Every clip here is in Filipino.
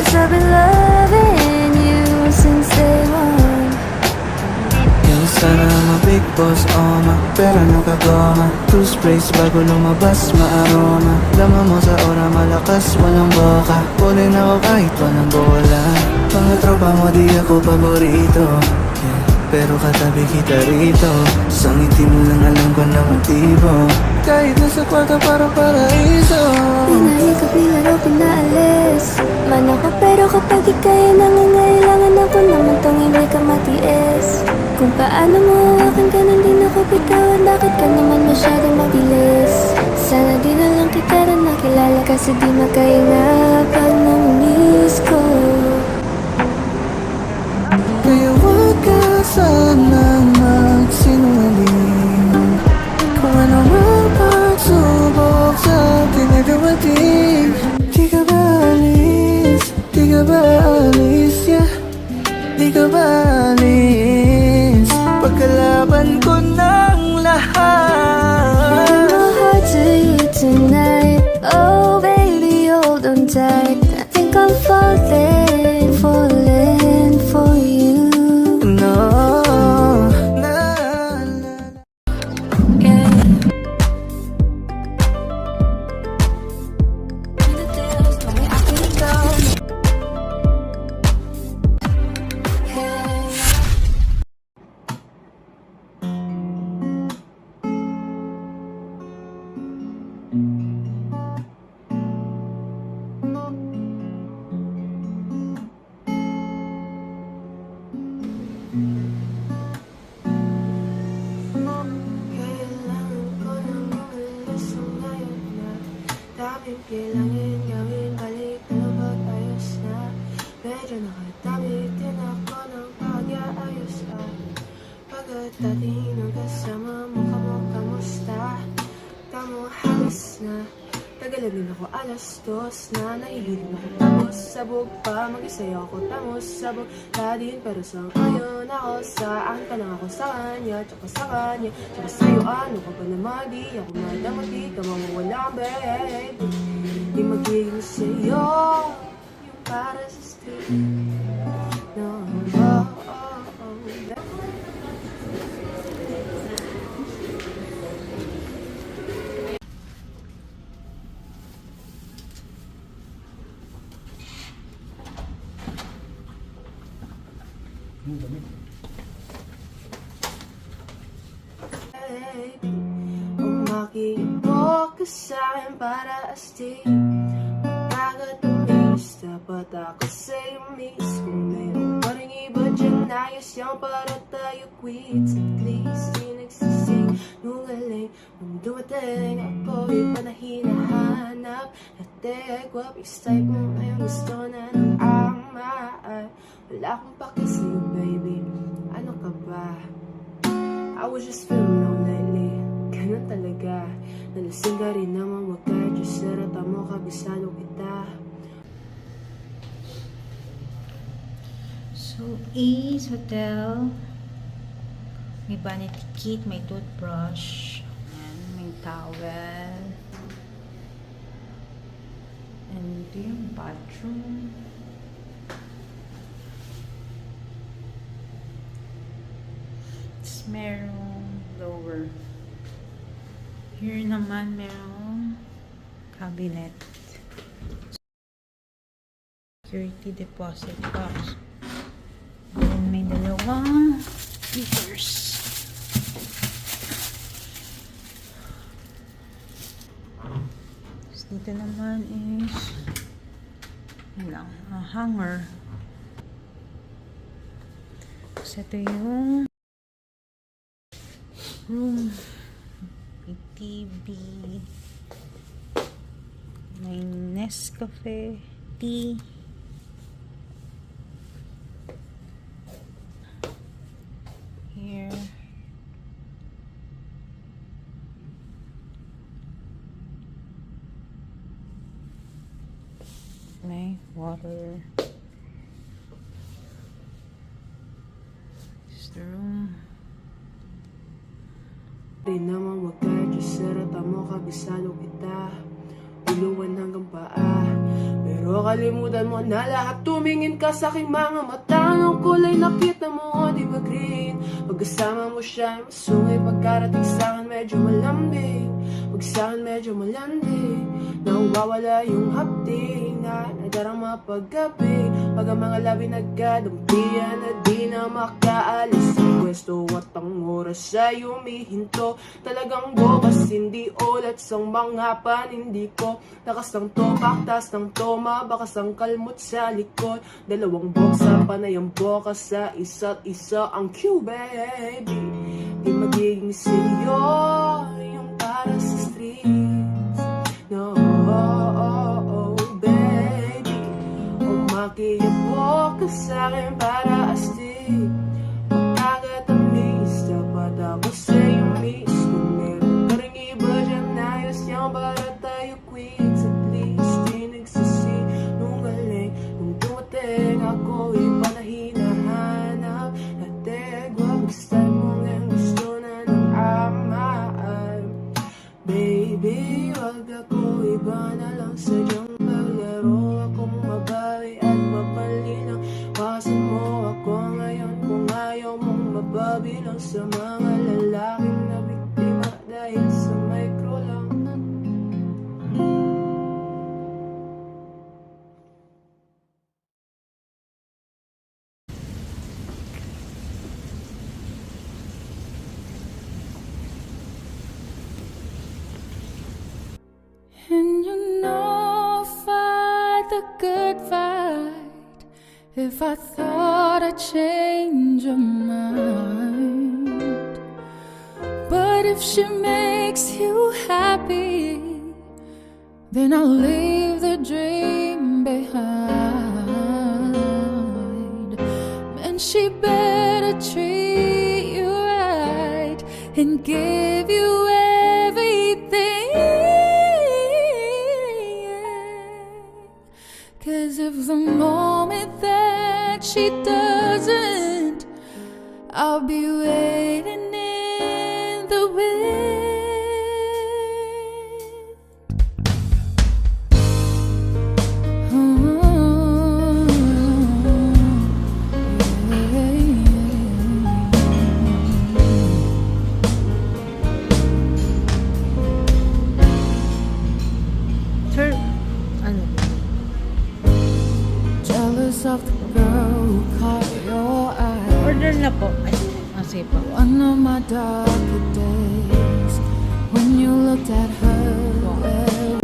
'cause I've been loving you since day one. Yung sana ma-big boss, oma pera no kagoma, toothpaste bago lumabas maaroma. Lama mo sa ora malakas, walang boka. Pulin ako kahit walang bola. Mga tropa mo di ako paborito, yeah. Pero katabi kita rito. Sa ngiti mo lang alam ko na motibo. Kahit nasa kwarto parang paraiso. Pinahikap, pinaro, pinaalis man ako, pero kapag ika'y nangangailangan ako naman tong hindi ka matiis. Kung paano mo akin ka nang di ako bitawan, bakit ka naman masyadong mabilis? Sana di na lang kita na nakilala, kasi di makahinga pag namiss ko. Kaya huwag ka sanang magsinungaling. Kung ano mang pagsubok sa atin ay dumating. Di ka ba alis? Di ka ba alis? Yeah. Di ka ba alis? Pagkalaban ko ng lahat. Giving my heart to you tonight. Oh baby, hold on tight. I think I'm falling, falling for you. No, na, Yeah. Kailangan ko nang umalis ngayon na. Daming kailangan gawin, balik na mag-ayos na. Medyo nakadami din ako ng pag-aayos at pagkatating ng kasama mo, kamusta? Tamo halos na. Tagalan din ako 2:00 na. Naihiling ako tapos sabog pa. Mag-isaya ako tamos sabog ka din. Pero sa ngayon ako saan ka lang ako sa kanya. Tsaka sa kanya, tsaka sa'yo ano ka ba naman. Di ako madama, di ka mawawala babe. Di magiging sa'yo yung para sa street. No, oh, oh, oh. Umakibo ka sa'kin para astig. Magkakatamis, dapat ako sa'yo miss. Kung meron pa rin iba dyan, ayos yan para tayo quits. At least di nagsising nungaling. Nung dumating ako, iba na hinahanap. Natek, wapis type mo ngayon, gusto na ng ama. Ay, wala akong paki sa'yo baby, ano ka ba? I was just feeling low lately. Ganun talaga. Nalasing ka rin naman, wag ka just narata mo, kabisado kita. So, Ace Hotel. May vanity kit, may toothbrush, and may towel. And ito yung bathroom. It's merong lower. Here naman merong cabinet. Security deposit box. Then may dalawang speakers. Tapos dito naman is yun lang, hanger. Tapos ito yung room. May TV. May Nescafe tea. Here. May water. This is the room. Rin naman wag ka just narata mo, kabisado kita. Uluwan hanggang paa. Pero kalimutan mo na lahat, tumingin ka sa aking mga mata. Anong kulay nakita mo, di ba green? Pagkasama mo siya, masungay. Pagkarating sa'kin medyo malambing, pag sa'kin medyo malandi. Nawawala yung hapdi na nadarama paggabi. Pag ang mga labi nagkadampian na di na makaalis ang pwesto at ang oras ay humihinto. Talagang bokas, hindi ulat sang mga panindi ko. Takas ng topak, tas ng toma, bakas ang kalmot sa likod. Dalawang boksa, panay ang bokas sa isa't isa. Ang Q, baby, di magiging sa'yo yung para sa streets. No, baby, umakiyabok ka sa'kin para astig. Magkakatamis, dapat ako sa'yo mismo. Meron ka rin iba dyan, ayos niya para tayo quits. At least di nagsisinungaling. Nung dumating ako, iba na hinahanap. Nategwa, pag-style mo ngayon gusto na ng amaan. Baby, wag ako, iba na lang sadyang maglaro. Akong mabawi at mapalinang. Wasan mo ako ngayon kung ayaw mong mababilang sa mga lalaking na biktima dahil sa micro lang. And you know, fight the good fight. If I thought I'd change your mind, but if she makes you happy, then I'll leave the dream behind. And she better treat you right and give you everything. 'Cause if the moment that she doesn't, I'll be waiting in the wind. Sir, ano? Jealous of the girl who caught your eye. Order na po. Ay, sige po. One of my darker days, when you looked at her, well,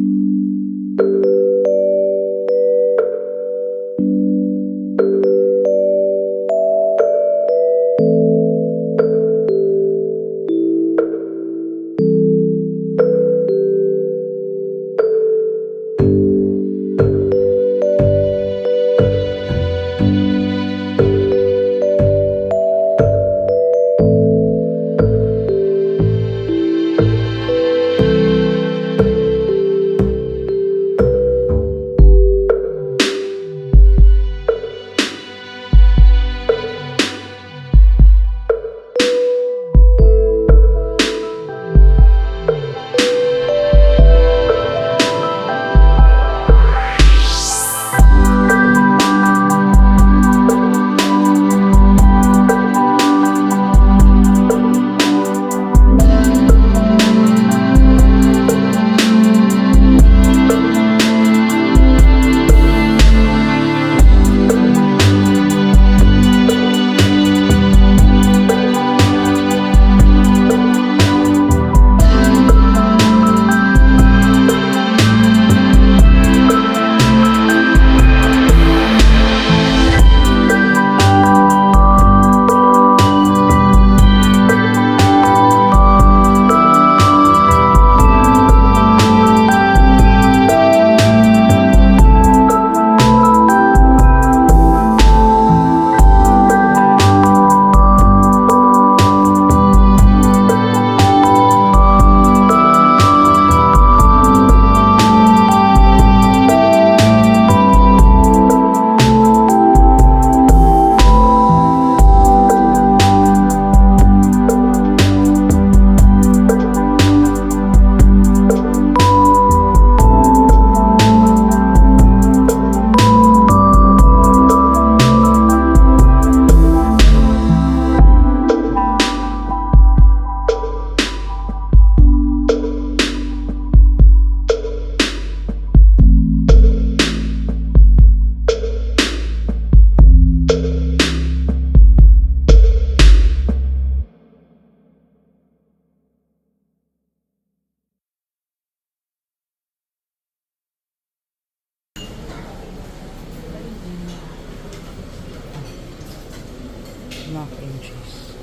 Mac and cheese.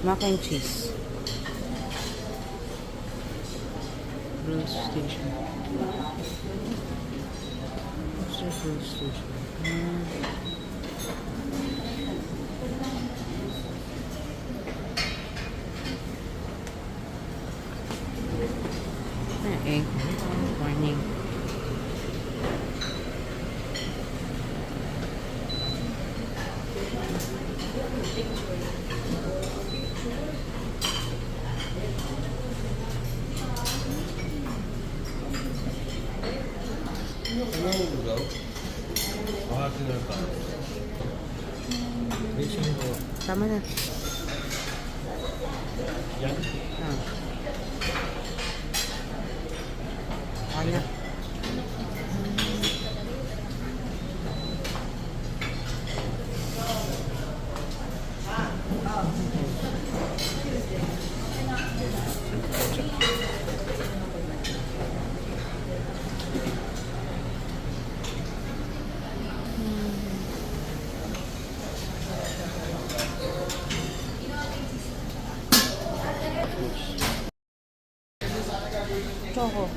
Mac and cheese. Grill station. What's the grill station? Egg. Morning. Tama na. Ah. Kaya. Choco.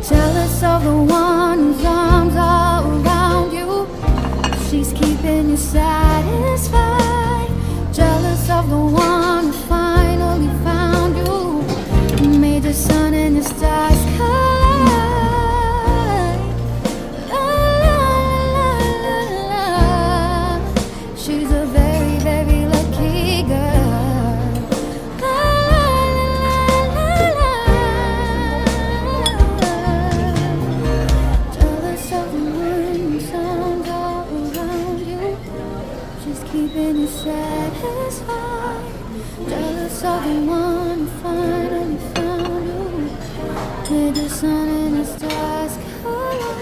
Jealous of the one whose arms are around you. She's keeping you satisfied. Jealous of the one who finally found you. Made the sun and the stars collide. La, la, la, la, la. She's a very, very lucky girl. La, la, la, la, la. Jealous of the one whose arms are around you. She's keeping you satisfied. Jealous of the one who finally found you. Made the sun and the stars collide.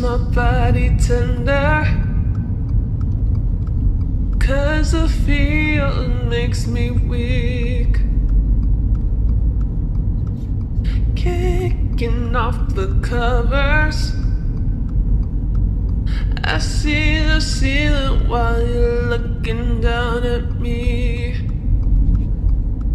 my body tender, 'cause the feeling makes me weak. Kicking off the covers, I see the ceiling while you're looking down at me.